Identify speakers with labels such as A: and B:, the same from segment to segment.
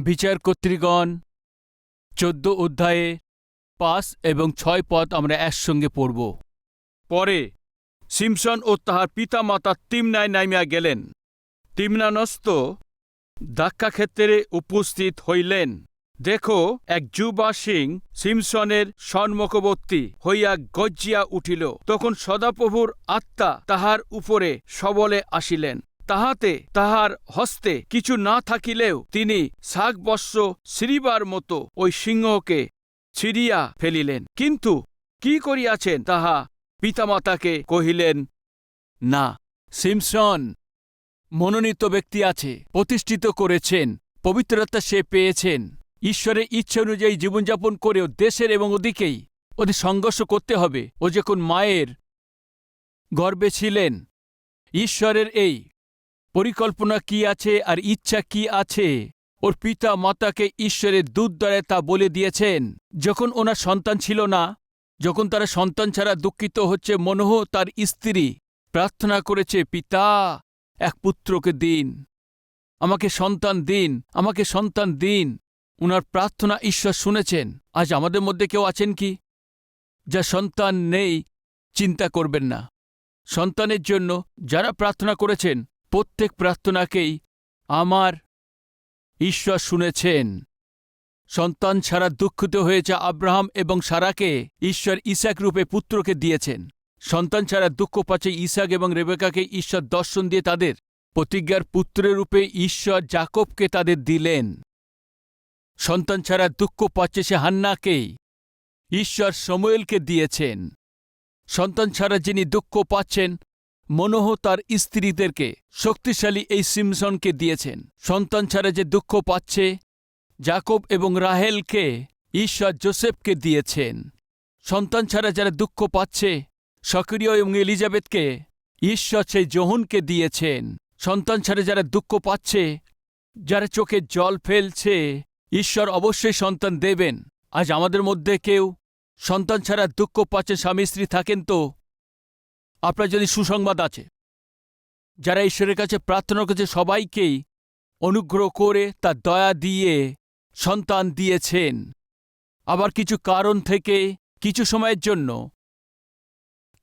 A: বিচারকর্তৃগণ 14 অধ্যায়ে 5 এবং 6 পদ আমরা একসঙ্গে পড়ব।
B: পরে সিমসন ও তাহার পিতামাতা তিমনায় নামিয়া গেলেন। তিমনানস্থ দাক্ষাক্ষেত্রে উপস্থিত হইলেন। দেখো, এক যুবা সিং সিমসনের সম্মুখবর্তী হইয়া গর্জিয়া উঠিল। তখন সদাপ্রভুর আত্মা তাহার উপরে সবলে আসিলেন। তাহাতে তাহার হস্তে কিছু না থাকিলেও তিনি শাকবর্ষ ছিঁড়িবার মতো ওই সিংহকে ছিঁড়িয়া ফেলিলেন। কিন্তু কি করিয়াছেন তাহা পিতামাতাকে কহিলেন না।
A: সিমসন মনোনীত ব্যক্তি আছে, প্রতিষ্ঠিত করেছেন, পবিত্রতা সে পেয়েছেন। ঈশ্বরের ইচ্ছা অনুযায়ী জীবনযাপন করেও দেশের এবং ওদিকেই ওদের সংঘর্ষ করতে হবে। ও যখন মায়ের গর্ভে ছিলেন, ঈশ্বরের এই পরিকল্পনা কি আছে আর ইচ্ছা কি আছে ওর পিতা মাতাকে ঈশ্বরের দূত দ্বারা তা বলে দিয়েছেন। যখন ওনার সন্তান ছিল না, যখন তারা সন্তান ছাড়া দুঃখিত হচ্ছে, মনোহ তার স্ত্রী প্রার্থনা করেছে, পিতা এক পুত্রকে দিন, আমাকে সন্তান দিন, আমাকে সন্তান দিন। উনার প্রার্থনা ঈশ্বর শুনেছেন। আজ আমাদের মধ্যে কেউ আছেন কি যা সন্তান নেই? চিন্তা করবেন না। সন্তানের জন্য যারা প্রার্থনা করেছেন প্রত্যেক প্রার্থনাকেই আমার ঈশ্বর শুনেছেন। সন্তান ছাড়া দুঃখিত হয়েছে আব্রাহাম এবং সারাকে ঈশ্বর ইসাক রূপে পুত্রকে দিয়েছেন। সন্তান ছাড়া দুঃখ পাচ্ছে ইসাক এবং রেবেকাকে ঈশ্বর দর্শন দিয়ে তাদের প্রতিজ্ঞার পুত্রের রূপে ঈশ্বর যাকবকে তাদের দিলেন। সন্তান ছাড়া দুঃখ পাচ্ছে সে হান্নাকেই ঈশ্বর সমুয়েলকে দিয়েছেন। সন্তান ছাড়া যিনি দুঃখ পাচ্ছেন মনোহ তার স্ত্রীদেরকে শক্তিশালী এই সিমসনকে দিয়েছেন। সন্তান ছাড়া যে দুঃখ পাচ্ছে যাকব এবং রাহেলকে ঈশ্বর যোসেফকে দিয়েছেন। সন্তান ছাড়া যারা দুঃখ পাচ্ছে সক্রিয় এবং এলিজাবেথকে ঈশ্বর সেই যোহনকে দিয়েছেন। সন্তান ছাড়া যারা দুঃখ পাচ্ছে, যারা চোখে জল ফেলছে, ঈশ্বর অবশ্যই সন্তান দেবেন। আজ আমাদের মধ্যে কেউ সন্তান ছাড়া দুঃখ পাচ্ছে, স্বামী স্ত্রী থাকেন, তো আপনার যদি সুসংবাদ আছে, যারা ঈশ্বরের কাছে প্রার্থনা করছে সবাইকেই অনুগ্রহ করে তার দয়া দিয়ে সন্তান দিয়েছেন। আবার কিছু কারণ থেকে কিছু সময়ের জন্য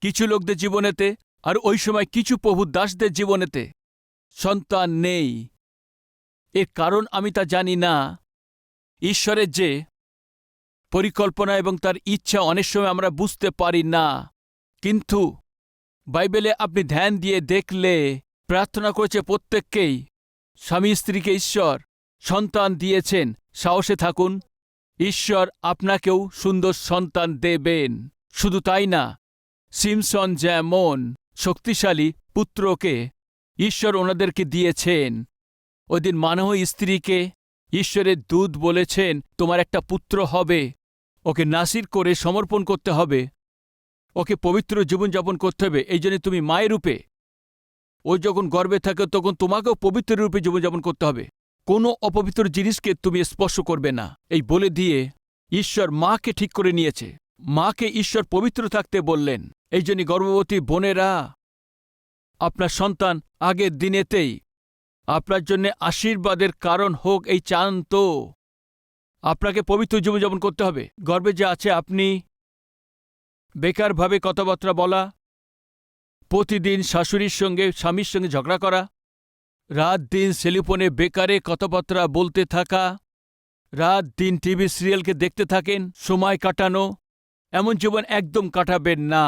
A: কিছু লোকদের জীবনেতে আর ওই সময় কিছু প্রভুর দাসদের জীবনেতে সন্তান নেই। এর কারণ আমি তা জানি না। ঈশ্বরের যে পরিকল্পনা এবং তার ইচ্ছা অনেক সময় আমরা বুঝতে পারি না। কিন্তু বাইবেলে আপনি ধ্যান দিয়ে দেখলে প্রার্থনা করেছে প্রত্যেককেই স্বামী স্ত্রীকে ঈশ্বর সন্তান দিয়েছেন। সাহসে থাকুন, ঈশ্বর আপনাকেও সুন্দর সন্তান দেবেন। শুধু তাই না, সিমসন যেমন শক্তিশালী পুত্রকে ঈশ্বর ওনাদেরকে দিয়েছেন, ওদিন মানহ স্ত্রীকে ঈশ্বরের দূত বলেছেন তোমার একটা পুত্র হবে, ওকে নাসির করে সমর্পণ করতে হবে, ওকে পবিত্র জীবনযাপন করতে হবে। এই জন্য তুমি মায়ের রূপে, ও যখন গর্ভে থাকে তখন তোমাকেও পবিত্র রূপে জীবনযাপন করতে হবে। কোনো অপবিত্র জিনিসকে তুমি স্পর্শ করবে না, এই বলে দিয়ে ঈশ্বর মাকে ঠিক করে নিয়েছে। মাকে ঈশ্বর পবিত্র থাকতে বললেন। এই জন্য গর্ভবতী বোনেরা, আপনার সন্তান আগের দিনেতেই আপনার জন্য আশীর্বাদের কারণ হোক এই চান তো আপনাকে পবিত্র জীবনযাপন করতে হবে। গর্বে যে আছে আপনি বেকারভাবে কথাবার্তা বলা, প্রতিদিন শাশুড়ির সঙ্গে স্বামীর সঙ্গে ঝগড়া করা, রাত দিন সেলিফোনে বেকারে কথাবার্তা বলতে থাকা, রাত দিন টিভি সিরিয়ালকে দেখতে থাকেন, সময় কাটানো, এমন জীবন একদম কাটাবেন না।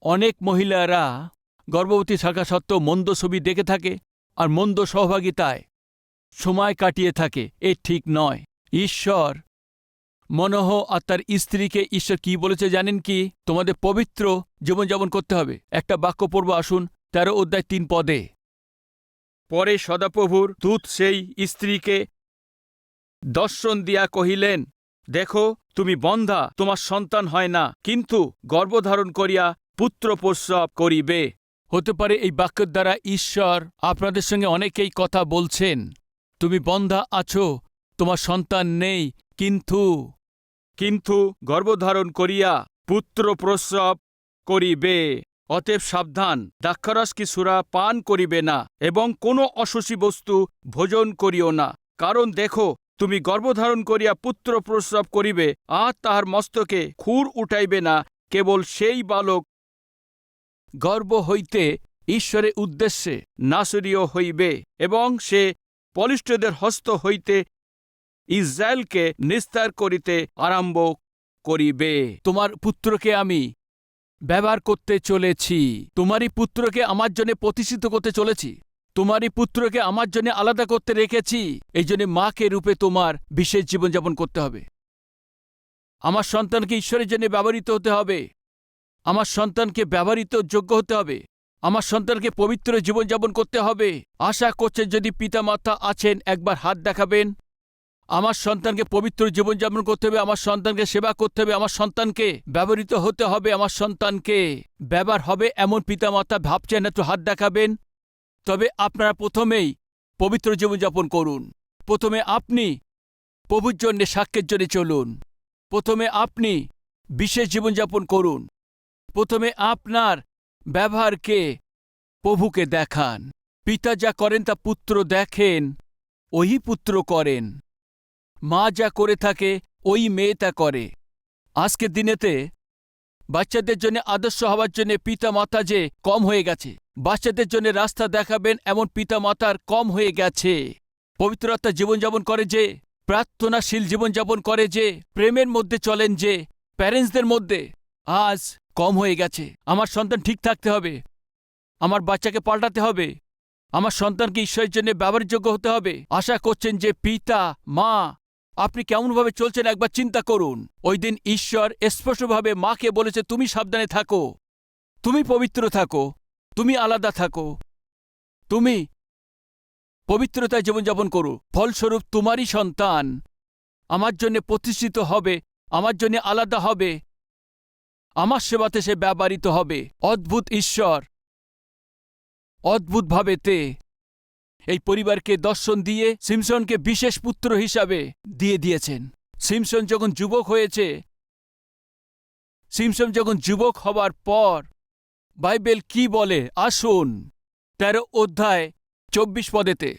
A: অনেক মহিলারা গর্ভবতী থাকা সত্ত্বেও মন্দ ছবি দেখে থাকে আর মন্দ সহভাগিতায় সময় কাটিয়ে থাকে। এ ঠিক নয়। ঈশ্বর মনোহ আর তার স্ত্রীকে ঈশ্বর কি বলেছে জানেন কি? তোমাদের পবিত্র জীবনযাপন করতে হবে। একটা বাক্য পড়ব, আসুন, 13 অধ্যায় 3 পদে।
B: পরে সদাপ্রভুর দূত সেই স্ত্রীকে দর্শন দিয়া কহিলেন, দেখো, তুমি বন্ধা, তোমার সন্তান হয় না, কিন্তু গর্ভধারণ করিয়া পুত্র প্রসব করিবে।
A: হতে পারে এই বাক্যের দ্বারা ঈশ্বর আপনাদের সঙ্গে অনেকেই কথা বলছেন। তুমি বন্ধা আছো, তোমার সন্তান নেই,
B: কিন্তু গর্ভধারণ করিয়া পুত্র প্রসব করিবে। অতএব সাবধান, দ্রাক্ষারস কি সুরা পান করিবে না এবং কোনো অশোষী বস্তু ভোজন করিও না। কারণ দেখো, তুমি গর্ভধারণ করিয়া পুত্র প্রসব করিবে, আর তাহার মস্তকে খুর উঠাইবে না, কেবল সেই বালক
A: গর্ভ হইতে ঈশ্বরের উদ্দেশ্যে
B: নাসরীয় হইবে, এবং সে পলিষ্ঠদের হস্ত হইতে ইসরায়েলকে নিস্তার করিতে আরম্ভ করিবে।
A: তোমার পুত্রকে আমি ব্যবহার করতে চলেছি, তোমারই পুত্রকে আমার জন্য প্রতিষ্ঠিত করতে চলেছি, তোমারই পুত্রকে আমার জন্য আলাদা করতে রেখেছি। এই জন্য মাকে রূপে তোমার বিশেষ জীবনযাপন করতে হবে। আমার সন্তানকে ঈশ্বরের জন্য ব্যবহৃত হতে হবে, আমার সন্তানকে ব্যবহৃত যোগ্য হতে হবে, আমার সন্তানকে পবিত্র জীবনযাপন করতে হবে। আশা করছেন যদি পিতামাতা আছেন একবার হাত দেখাবেন। আমার সন্তানকে পবিত্র জীবনযাপন করতে হবে, আমার সন্তানকে সেবা করতে হবে, আমার সন্তানকে ব্যবহৃত হতে হবে, আমার সন্তানকে ব্যবহার হবে এমন পিতামাতা ভাবছেন, একটু হাত দেখাবেন। তবে আপনারা প্রথমেই পবিত্র জীবনযাপন করুন। প্রথমে আপনি প্রভুর জন্যে সাক্ষ্যের জন্য চলুন। প্রথমে আপনি বিশেষ জীবনযাপন করুন। প্রথমে আপনার ব্যবহারকে প্রভুকে দেখান। পিতা যা করেন তা পুত্র দেখেন, ওই পুত্র করেন। মা যা করে থাকে ওই মেয়ে তা করে। আজকের দিনেতে বাচ্চাদের জন্য আদর্শ হওয়ার জন্য পিতা মাতা যে কম হয়ে গেছে, বাচ্চাদের জন্য রাস্তা দেখাবেন এমন পিতা মাতার কম হয়ে গেছে। পবিত্র আত্মা জীবনযাপন করে যে, প্রার্থনাশীল জীবনযাপন করে যে, প্রেমের মধ্যে চলেন যে প্যারেন্টসদের মধ্যে আজ কম হয়ে গেছে। আমার সন্তান ঠিক থাকতে হবে, আমার বাচ্চাকে পাল্টাতে হবে, আমার সন্তানকে ঈশ্বরের জন্য ব্যবহারযোগ্য হতে হবে। আশা করছেন যে পিতা মা আপনি কেমনভাবে চলছেন একবার চিন্তা করুন। ওই দিন ঈশ্বর স্পষ্টভাবে মাকে বলেছে, তুমি সাবধানে থাকো, তুমি পবিত্র থাকো, তুমি আলাদা থাকো, তুমি পবিত্রতায় জীবনযাপন করো। ফলস্বরূপ তোমারই সন্তান আমার জন্য প্রতিষ্ঠিত হবে, আমার জন্য আলাদা হবে, আমার সেবাতে সে ব্যবহৃত হবে। অদ্ভুত ঈশ্বর অদ্ভুতভাবেতে এই পরিবারকে দর্শন দিয়ে সিমসনকে বিশেষ পুত্র হিসাবে দিয়ে দিয়েছেন। সিমসন যখন যুবক হয়েছে, সিমসন যখন যুবক হবার পর বাইবেল কি বলে আসুন 13 অধ্যায় 24 পদেতে,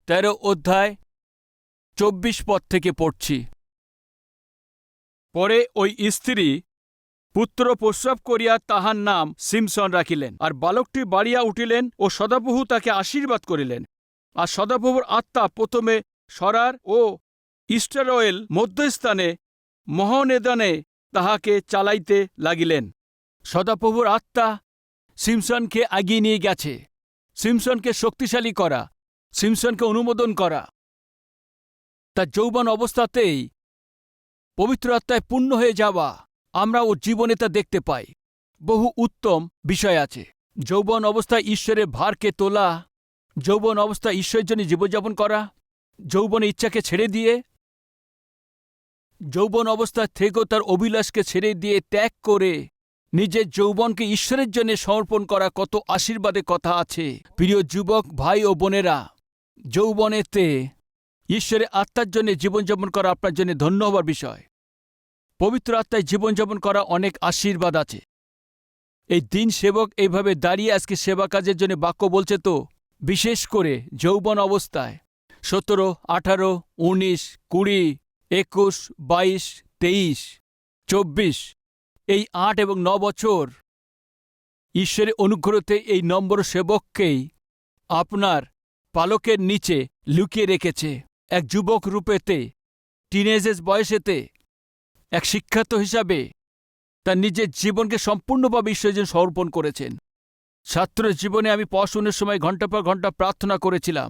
A: 13 অধ্যায় 24 পদ থেকে পড়ছি।
B: পরে ওই স্ত্রী পুত্র প্রসব করিয়া তাহার নাম সিমসন রাখিলেন। আর বালকটি বাড়িয়া উঠিলেন ও সদাপ্রভু তাকে আশীর্বাদ করিলেন। আর সদাপ্রভুর আত্মা প্রথমে সরার ও ইস্টারয়েল মধ্যস্থানে মহনেদানে তাহাকে চালাইতে লাগিলেন।
A: সদাপ্রভুর আত্মা সিমসনকে এগিয়ে নিয়ে গেছে, সিমসনকে শক্তিশালী করা, সিমসনকে অনুমোদন করা। তার যৌবন অবস্থাতেই পবিত্র আত্মায় পূর্ণ হয়ে যাওয়া, আমরা ওর জীবনে তা দেখতে পাই। বহু উত্তম বিষয় আছে। যৌবন অবস্থায় ঈশ্বরের ভারকে তোলা, যৌবন অবস্থায় ঈশ্বরের জন্য জীবনযাপন করা, যৌবনের ইচ্ছাকে ছেড়ে দিয়ে, যৌবন অবস্থায় থেকেও তার অভিলাষকে ছেড়ে দিয়ে ত্যাগ করে নিজের যৌবনকে ঈশ্বরের জন্য সমর্পণ করা কত আশীর্বাদের কথা আছে। প্রিয় যুবক ভাই ও বোনেরা, যৌবনেতে ঈশ্বরের আত্মার জন্য জীবনযাপন করা আপনার জন্য ধন্য হবার বিষয়। পবিত্র আত্মায় জীবনযাপন করা অনেক আশীর্বাদ আছে। এই দিন সেবক এইভাবে দাঁড়িয়ে আজকে সেবা কাজের জন্য বাক্য বলছে, তো বিশেষ করে যৌবন অবস্থায় 17, 18, 19, 20, 21, 22, 23, 24 এই 8 এবং 9 বছর ঈশ্বরের অনুগ্রহতে এই নম্বর সেবককেই আপনার পালকের নিচে লুকিয়ে রেখেছে। এক যুবক রূপেতে, টিনেজেস বয়সেতে, এক শিক্ষার্থী হিসাবে তার নিজের জীবনকে সম্পূর্ণভাবে ঈশ্বরের জন্য সমর্পণ করেছেন। ছাত্রের জীবনে আমি পড়াশোনার সময় ঘণ্টার পর ঘণ্টা প্রার্থনা করেছিলাম।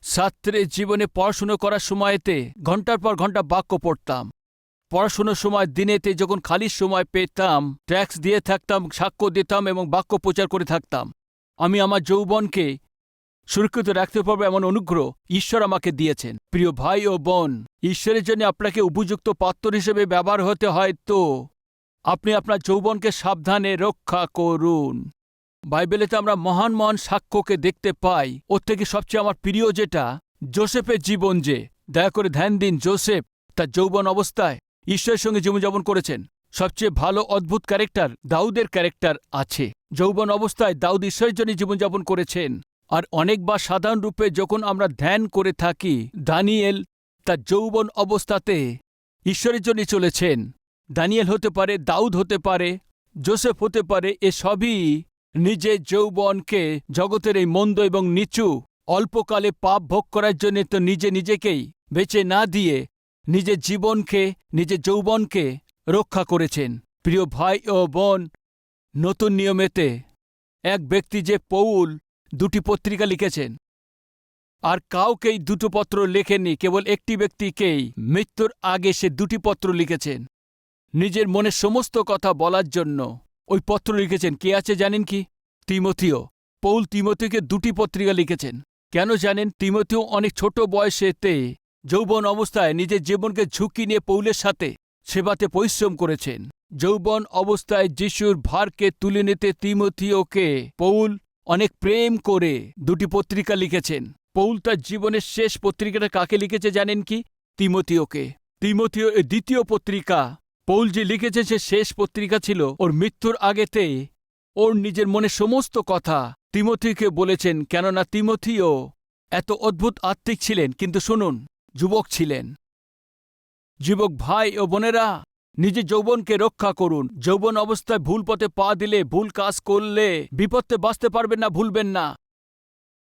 A: ছাত্রের জীবনে পড়াশুনো করার সময়তে ঘণ্টার পর ঘণ্টা বাক্য পড়তাম। পড়াশুনোর সময় দিনেতে যখন খালি সময় পেতাম ট্যাক্স দিয়ে থাকতাম, সাক্ষ্য দিতাম এবং বাক্য প্রচার করে থাকতাম। আমি আমার যৌবনকে সুরক্ষিত রাখতে পারবো এমন অনুগ্রহ ঈশ্বর আমাকে দিয়েছেন। প্রিয় ভাই ও বোন, ঈশ্বরের জন্য আপনাকে উপযুক্ত পাত্র হিসেবে ব্যবহার হতে হয়, তো আপনি আপনার যৌবনকে সাবধানে রক্ষা করুন। বাইবেলেতে আমরা মহান মহান সাক্ষ্যকে দেখতে পাই। ওর থেকে সবচেয়ে আমার প্রিয় যেটা যোসেফের জীবন, যে দয়া করে ধ্যান দিন, যোসেফ তার যৌবন অবস্থায় ঈশ্বরের সঙ্গে জীবনযাপন করেছেন। সবচেয়ে ভালো অদ্ভুত ক্যারেক্টার দাউদের ক্যারেক্টার আছে। যৌবন অবস্থায় দাউদ ঈশ্বরের জন্য জীবনযাপন করেছেন। আর অনেকবার সাধারণ রূপে যখন আমরা ধ্যান করে থাকি, দানিয়েল তার যৌবন অবস্থাতে ঈশ্বরের জন্য চলেছেন। দানিয়েল হতে পারে, দাউদ হতে পারে, যোসেফ হতে পারে, এসবই নিজের যৌবনকে জগতের এই মন্দ এবং নিচু অল্পকালে পাপ ভোগ করার জন্য তো নিজেকেই বেঁচে না দিয়ে নিজের জীবনকে, নিজের যৌবনকে রক্ষা করেছেন। প্রিয় ভাই ও বোন, নতুন নিয়মেতে এক ব্যক্তি যে পৌল 2টি পত্রিকা লিখেছেন, আর কাউকেই 2টো পত্র লেখেননি, কেবল একটি ব্যক্তিকেই মৃত্যুর আগে সে 2টি পত্র লিখেছেন নিজের মনের সমস্ত কথা বলার জন্য। ওই পত্র লিখেছেন কে আছে জানেন কি? তিমথিও। পৌল তিমথিওকে 2টি পত্রিকা লিখেছেন। কেন জানেন? তিমথিও অনেক ছোট বয়সেতে যৌবন অবস্থায় নিজের জীবনকে ঝুঁকি নিয়ে পৌলের সাথে সেবাতে পরিশ্রম করেছেন। যৌবন অবস্থায় যিশুর ভারকে তুলে নিতে তিমথিওকে পৌল অনেক প্রেম করে 2টি পত্রিকা লিখেছেন। পৌল তার জীবনের শেষ পত্রিকাটা কাকে লিখেছে জানেন কি? তিমথিওকে। তিমথিও এর 2য় পত্রিকা পৌল যে লিখেছে সে শেষ পত্রিকা ছিল। ওর মৃত্যুর আগেতে ওর নিজের মনে সমস্ত কথা তিমথিওকে বলেছেন, কেননা তিমথিও এত অদ্ভুত আত্মিক ছিলেন, কিন্তু শুনুন, যুবক ছিলেন। যুবক ভাই ও বোনেরা, নিজের যৌবনকে রক্ষা করুন। যৌবন অবস্থায় ভুল পথে পা দিলে, ভুল কাজ করলে বিপদে বাঁচতে পারবেন না, ভুলবেন না।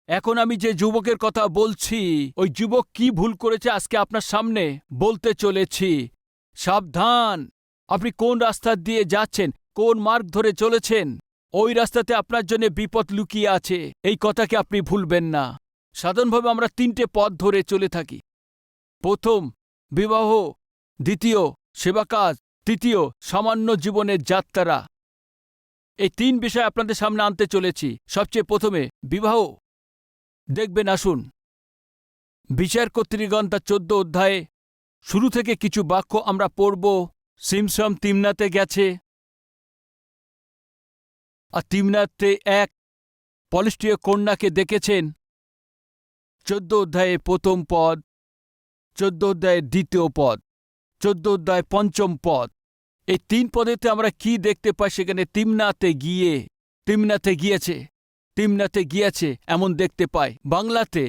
A: এখন আমি যে যুবকের কথা বলছি, ওই যুবক কি ভুল করেছে আজকে আপনার সামনে বলতে চলেছি। সাবধান! আপনি কোন রাস্তা দিয়ে যাচ্ছেন, কোন মার্গ ধরে চলেছেন, ওই রাস্তাতে আপনার জন্য বিপদ লুকিয়ে আছে, এই কথাকে আপনি ভুলবেন না। সাধারণভাবে আমরা 3টে পথ ধরে চলে থাকি। প্রথম, বিবাহ; দ্বিতীয়, সেবাকাজ; তৃতীয়, সামান্য জীবনের যাত্রা। এই 3 বিষয় আপনাদের সামনে আনতে চলেছি। সবচেয়ে প্রথমে বিবাহ দেখবেন। আসুন, বিচারকর্ত্রীগণ তার 14 অধ্যায়ে শুরু থেকে কিছু বাক্য আমরা পড়ব। সিমসন তিমনাতে গেছে, আর তিমনাতে এক পলিষ্টীয় কন্যাকে দেখেছেন। 14 অধ্যায়ে প্রথম পদ, 14 অধ্যায়ে দ্বিতীয় পদ, 14 অধ্যায়ে পঞ্চম পদ। এই 3 পদেতে আমরা কি দেখতে পাই? সেখানে তিমনাতে গিয়েছে এমন দেখতে পাই। বাংলাতে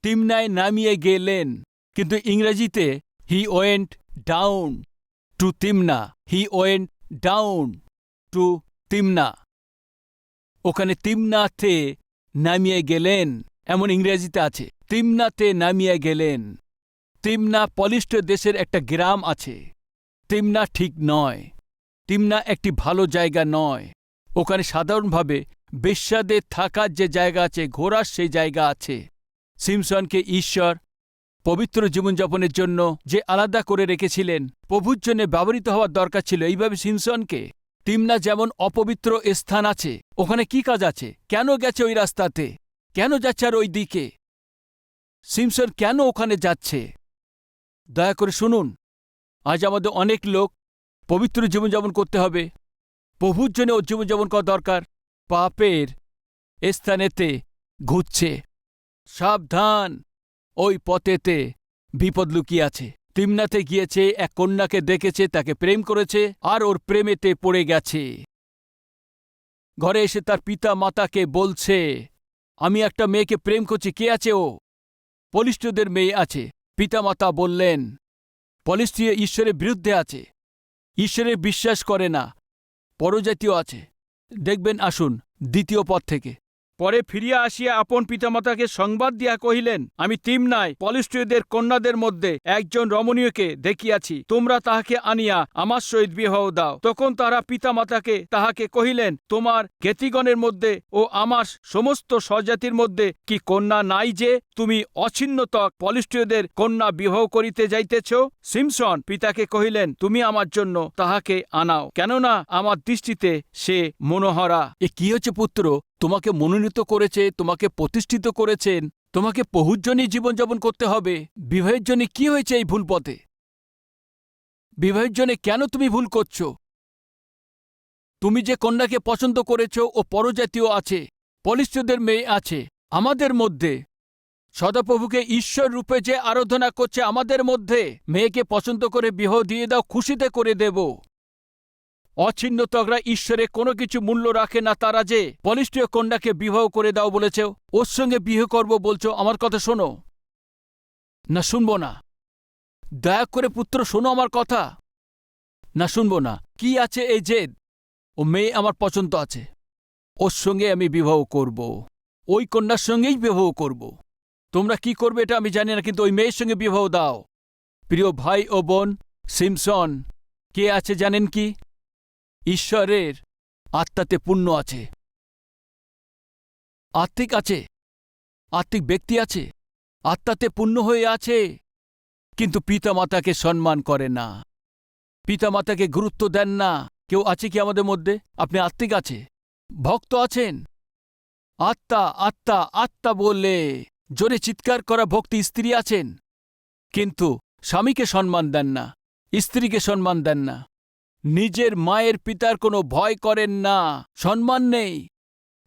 A: তিমনায় নামিয়ে গেলেন, কিন্তু ইংরেজিতে he went down to Timnah. He went down to Timnah. ওখানে তিমনাতে নামিয়ে গেলেন এমন ইংরেজিতে আছে। তিমনাতে নামিয়ে গেলেন। তিমনা পলিষ্ট দেশের একটা গ্রাম আছে। তিমনা ঠিক নয়। তিমনা একটি ভালো জায়গা নয়। ওখানে সাধারণভাবে বেশ্যাদের থাকার যে জায়গা আছে, ঘোরার সেই জায়গা আছে। সিমসনকে ঈশ্বর পবিত্র জীবনযাপনের জন্য যে আলাদা করে রেখেছিলেন, প্রভুর জন্য ব্যবহৃত হওয়ার দরকার ছিল। এইভাবে সিমসনকে তিমনা যেমন অপবিত্র স্থান আছে, ওখানে কি কাজ আছে? কেন গেছে ওই রাস্তাতে? কেন যাচ্ছে আর ওই দিকে? সিমসন কেন ওখানে যাচ্ছে? দয়া করে শুনুন। আজ আমাদের অনেক লোক পবিত্র জীবনযাপন করতে হবে, প্রভুর জন্য ও জীবনযাপন করা দরকার, পাপের স্থানেতে ঘুরছে। সাবধান! ওই পথেতে বিপদ লুকিয়ে আছে। তিমনাতে গিয়েছে, এক কন্যাকে দেখেছে, তাকে প্রেম করেছে, আর ওর প্রেমেতে পড়ে গেছে। ঘরে এসে তার পিতা মাতাকে বলছে, আমি একটা মেয়েকে প্রেম করছি। কে আছে ও? পলিষ্টদের মেয়ে আছে। পিতা মাতা বললেন, পলিষ্টীয় ঈশ্বরের বিরুদ্ধে আছে, ঈশ্বরে বিশ্বাস করে না, পরজাতীয় আছে। দেখবেন, আসুন দ্বিতীয় পদ থেকে।
B: পরে ফিরিয়া আসিয়া আপন পিতামাতাকে সংবাদ দিয়া কহিলেন, আমি তিমনায় পলিষ্টীয়দের কন্যাদের মধ্যে একজন রমণীয়কে দেখিয়াছি, তোমরা তাহাকে আনিয়া আমার সহিত বিবাহ দাও। তখন তারা পিতামাতাকে তাহাকে কহিলেন, তোমার জ্ঞাতিগণের মধ্যে ও আমার সমস্ত স্বজাতির মধ্যে কি কন্যা নাই যে তুমি অছিন্নতক পলিষ্টীয়দের কন্যা বিবাহ করিতে যাইতেছ? সিমসন পিতাকে কহিলেন, তুমি আমার জন্য তাহাকে আনাও, কেননা আমার দৃষ্টিতে সে মনোহরা।
A: এ কি হচ্ছে পুত্র? তোমাকে মনোনীত করেছে, তোমাকে প্রতিষ্ঠিত করেছেন, তোমাকে প্রভুর জন্যই জীবনযাপন করতে হবে। বিবাহের জন্য কি হয়েছে এই ভুল পথে? বিবাহের জন্য কেন তুমি ভুল করছ? তুমি যে কন্যাকে পছন্দ করেছ ও পরজাতীয় আছে, পলিষ্টদের মেয়ে আছে আমাদের মধ্যে। সদাপ্রভুকে ঈশ্বর রূপে যে আরাধনা করছে আমাদের মধ্যে, মেয়েকে পছন্দ করে বিবাহ দিয়ে দাও, খুশিতে করে দেব। অছিন্নতকরা ঈশ্বরে কোনো কিছু মূল্য রাখে না। তারা যে পলিষ্টীয় কন্যাকে বিবাহ করে দাও বলেছে, ওর সঙ্গে বিয়ে করব বলছো। আমার কথা শোনো না, শুনবো না। দয়া করে পুত্র শোনো আমার কথা। না, শুনবো না। কি আছে এই জেদ? ও মেয়ে আমার পছন্দ আছে, ওর সঙ্গে আমি বিবাহ করব, ওই কন্যার সঙ্গেই বিবাহ করব। তোমরা কি করবে এটা আমি জানি না, কিন্তু ওই মেয়ের সঙ্গে বিবাহ দাও। প্রিয় ভাই ও বোন, সিমসন কে আছে জানেন কি? ঈশ্বরের আত্মাতে পূর্ণ আছে, আত্মিক আছে, আত্মিক ব্যক্তি আছে, আত্মাতে পূর্ণ হয়ে আছে, কিন্তু পিতামাতাকে সম্মান করে না, পিতামাতাকে গুরুত্ব দেন না। কেউ আছে কি আমাদের মধ্যে? আপনি আত্মিক আছে, ভক্ত আছেন, আত্মা আত্মা আত্মা বলে জোরে চিৎকার করা ভক্তি স্ত্রী আছেন, কিন্তু স্বামীকে সম্মান দেন না, স্ত্রীকে সম্মান দেন না, নিজের মায়ের পিতার কোনো ভয় করেন না, সম্মান নেই।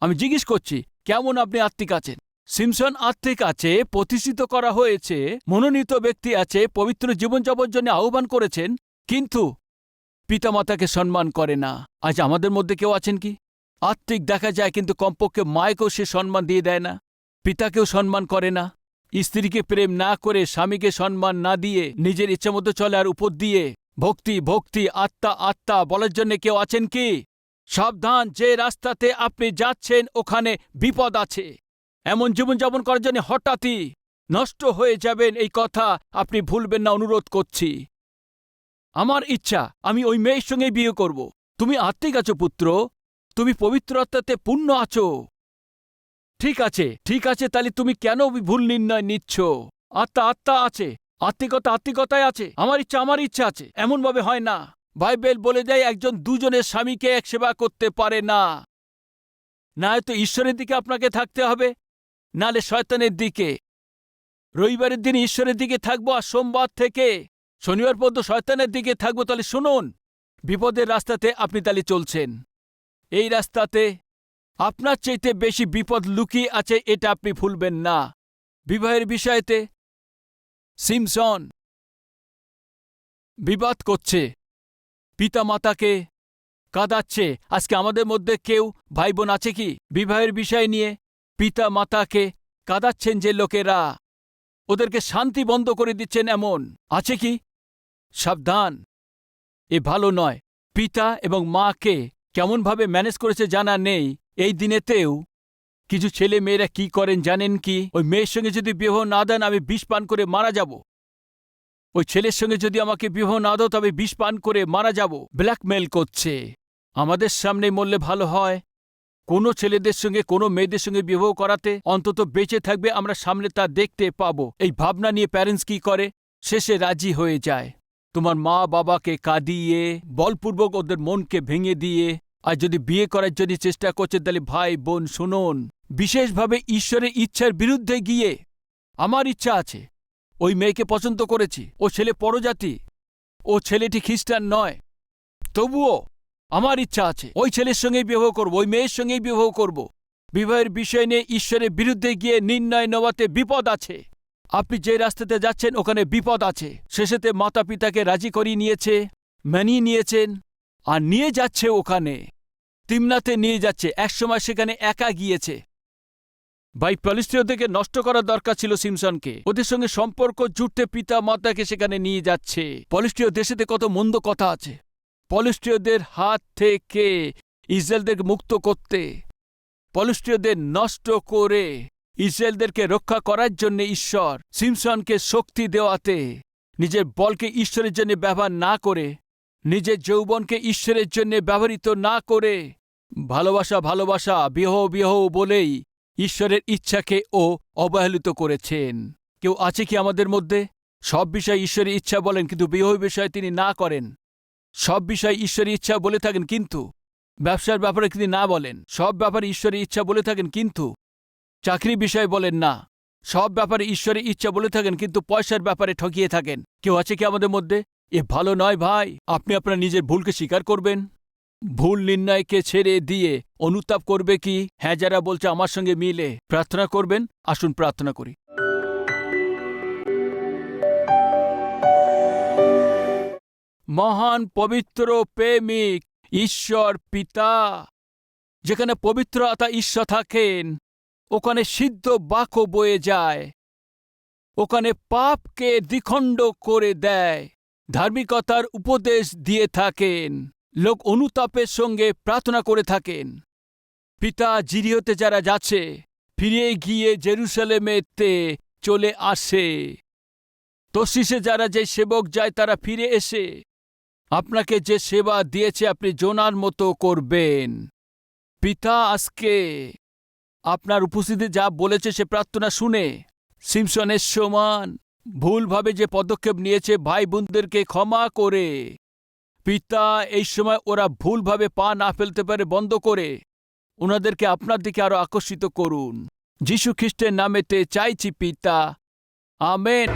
A: আমি জিজ্ঞেস করছি, কেমন আপনি আত্মিক আছেন? সিমসন আত্মিক আছে, প্রতিষ্ঠিত করা হয়েছে, মনোনীত ব্যক্তি আছে, পবিত্র জীবনযাপনের জন্য আহ্বান করেছেন, কিন্তু পিতামাতাকে সম্মান করে না। আজ আমাদের মধ্যে কেউ আছেন কি? আত্মিক দেখা যায়, কিন্তু কমপক্ষে মায়েকেও সে সম্মান দিয়ে দেয় না, পিতাকেও সম্মান করে না, স্ত্রীকে প্রেম না করে, স্বামীকে সম্মান না দিয়ে নিজের ইচ্ছামতো চলে, আর উপর দিয়ে ভক্তি ভক্তি আত্মা আত্মা বলার জন্য কেউ আছেন কি? সাবধান, যে রাস্তাতে আপনি যাচ্ছেন ওখানে বিপদ আছে। এমন জীবনযাপন করার জন্য হঠাৎই নষ্ট হয়ে যাবেন, এই কথা আপনি ভুলবেন না, অনুরোধ করছি। আমার ইচ্ছা আমি ওই মেয়ের সঙ্গে বিয়ে করব। তুমি আত্মিক আছো পুত্র, তুমি পবিত্র আত্মাতে পূর্ণ আছো। ঠিক আছে, ঠিক আছে, তাহলে তুমি কেন ভুল নির্ণয় নিচ্ছ? আত্মা আত্মা আছে, আত্মিকতা আত্মিকতায় আছে, আমার ইচ্ছা আছে। এমনভাবে হয় না। বাইবেল বলে দেয় একজন দুজনের স্বামীকে এক সেবা করতে পারে না। না হয়তো ঈশ্বরের দিকে আপনাকে থাকতে হবে, নালে শয়তানের দিকে। রবিবারের দিন ঈশ্বরের দিকে থাকবো, আর সোমবার থেকে শনিবার পর্যন্ত শয়তানের দিকে থাকবো। তাহলে শুনুন, বিপদের রাস্তাতে আপনি তাহলে চলছেন। এই রাস্তাতে আপনার চাইতে বেশি বিপদ লুকিয়ে আছে, এটা আপনি ভুলবেন না। বিবাহের বিষয়েতে সিমসন বিবাদ করছে, পিতা মাতাকে কাঁদাচ্ছে। আজকে আমাদের মধ্যে কেউ ভাই বোন আছে কি বিবাহের বিষয় নিয়ে পিতা মাতাকে কাঁদাচ্ছেন? যে লোকেরা ওদেরকে শান্তি বন্ধ করে দিচ্ছেন, এমন আছে কি? সাবধান, এ ভালো নয়। পিতা এবং মাকে কেমনভাবে ম্যানেজ করেছে জানা নেই। এই দিনেতেও কিছু ছেলে মেয়েরা কি করেন জানেন কি? ওই মেয়ের সঙ্গে যদি বিবাহ না দেন আমি বিষ পান করে মারা যাব। ওই ছেলের সঙ্গে যদি আমাকে বিবাহ না দাও তবে বিষ পান করে মারা যাব। ব্ল্যাকমেল করছে। আমাদের সামনে মরলে ভালো হয়। কোনো ছেলেদের সঙ্গে কোনো মেয়েদের সঙ্গে বিবাহ করাতে অন্তত বেঁচে থাকবে, আমরা সামনে তা দেখতে পাবো। এই ভাবনা নিয়ে প্যারেন্টস কি করে? শেষে রাজি হয়ে যায়। তোমার মা বাবাকে কাঁদিয়ে বলপূর্বক ওদের মনকে ভেঙে দিয়ে, আর যদি বিয়ে করার জন্য চেষ্টা করছে, তাহলে ভাই বোন শুনুন, বিশেষভাবে ঈশ্বরের ইচ্ছার বিরুদ্ধে গিয়ে আমার ইচ্ছা আছে, ওই মেয়েকে পছন্দ করেছি, ও ছেলে পরজাতি, ও ছেলেটি খ্রিস্টান নয়, তবুও আমার ইচ্ছা আছে ওই ছেলের সঙ্গেই বিবাহ করব, ওই মেয়ের সঙ্গেই বিবাহ করব। বিবাহের বিষয় নিয়ে ঈশ্বরের বিরুদ্ধে গিয়ে নির্ণয় নেওয়াতে বিপদ আছে। আপনি যে রাস্তাতে যাচ্ছেন ওখানে বিপদ আছে। শেষেতে মাতা পিতাকে রাজি করিয়ে নিয়েছে, মানিয়ে নিয়েছেন, আর নিয়ে যাচ্ছে ওখানে, তিমনাতে নিয়ে যাচ্ছে। একসময় সেখানে একা গিয়েছে। ভাই, পলিস্টীয়দেরকে নষ্ট করার দরকার ছিল সিমসনকে। ওদের সঙ্গে সম্পর্ক জুড়তে পিতা মাতাকে সেখানে নিয়ে যাচ্ছে। পলিস্টীয় দেশেতে কত মন্দ কথা আছে। পলিস্টীয়দের হাত থেকে ইসরায়েলদেরকে মুক্ত করতে, পলিস্টীয়দের নষ্ট করে ইসরায়েলদেরকে রক্ষা করার জন্য ঈশ্বর সিমসনকে শক্তি দেওয়াতে, নিজের বলকে ঈশ্বরের জন্য ব্যবহার না করে, নিজের যৌবনকে ঈশ্বরের জন্য ব্যবহৃত না করে, ভালোবাসা ভালোবাসা বিবাহ বিবাহ বলেই ঈশ্বরের ইচ্ছাকে ও অবহেলিত করেছেন। কেউ আছে কি আমাদের মধ্যে? সব বিষয় ঈশ্বরের ইচ্ছা বলেন, কিন্তু বিবাহ বিষয়ে তিনি না করেন। সব বিষয় ঈশ্বরের ইচ্ছা বলে থাকেন, কিন্তু ব্যবসার ব্যাপারে তিনি না বলেন। সব ব্যাপারে ঈশ্বরের ইচ্ছা বলে থাকেন, কিন্তু চাকরি বিষয়ে বলেন না। সব ব্যাপারে ঈশ্বরের ইচ্ছা বলে থাকেন, কিন্তু পয়সার ব্যাপারে ঠকিয়ে থাকেন। কেউ আছে কি আমাদের মধ্যে? এ ভালো নয় ভাই। আপনি আপনার নিজের ভুলকে স্বীকার করবেন, ভুল নির্ণয়কে ছেড়ে দিয়ে অনুতাপ করবে কি? হ্যাঁ, যারা বলছে আমার সঙ্গে মিলে প্রার্থনা করবেন, আসুন প্রার্থনা করি। মহান পবিত্র প্রেমিক ঈশ্বর পিতা, যেখানে পবিত্র আত্মা ঈশ্বর থাকেন ওখানে সিদ্ধ বাক্য বয়ে যায়। ওখানে পাপকে দ্বিখণ্ড করে দেয়, ধার্মিকতার উপদেশ দিয়ে থাকেন, লোক অনুতাপের সঙ্গে প্রার্থনা করে থাকেন। পিতা জিরিয়তে যারা যাচ্ছে, ফিরে গিয়ে জেরুসালেমেতে চলে আসে। তর্শিসে যারা যে সেবক যায় তারা ফিরে এসে আপনাকে যে সেবা দিয়েছে আপনি জোনার মতো করবেন। পিতা আজকে আপনার উপস্থিতি যা বলেছে সে প্রার্থনা শুনে সিমসনের সমান ভুলভাবে যে পদক্ষেপ নিয়েছে ভাই বোনদেরকে ক্ষমা করে, পিতা এই সময় ওরা ভুলভাবে পা না ফেলতে পারে বন্ধ করে ওনাদেরকে আপনার দিকে আরো আকর্ষিত করুন। যীশু খ্রিস্টের নামেতে চাইছি পিতা, আমেন।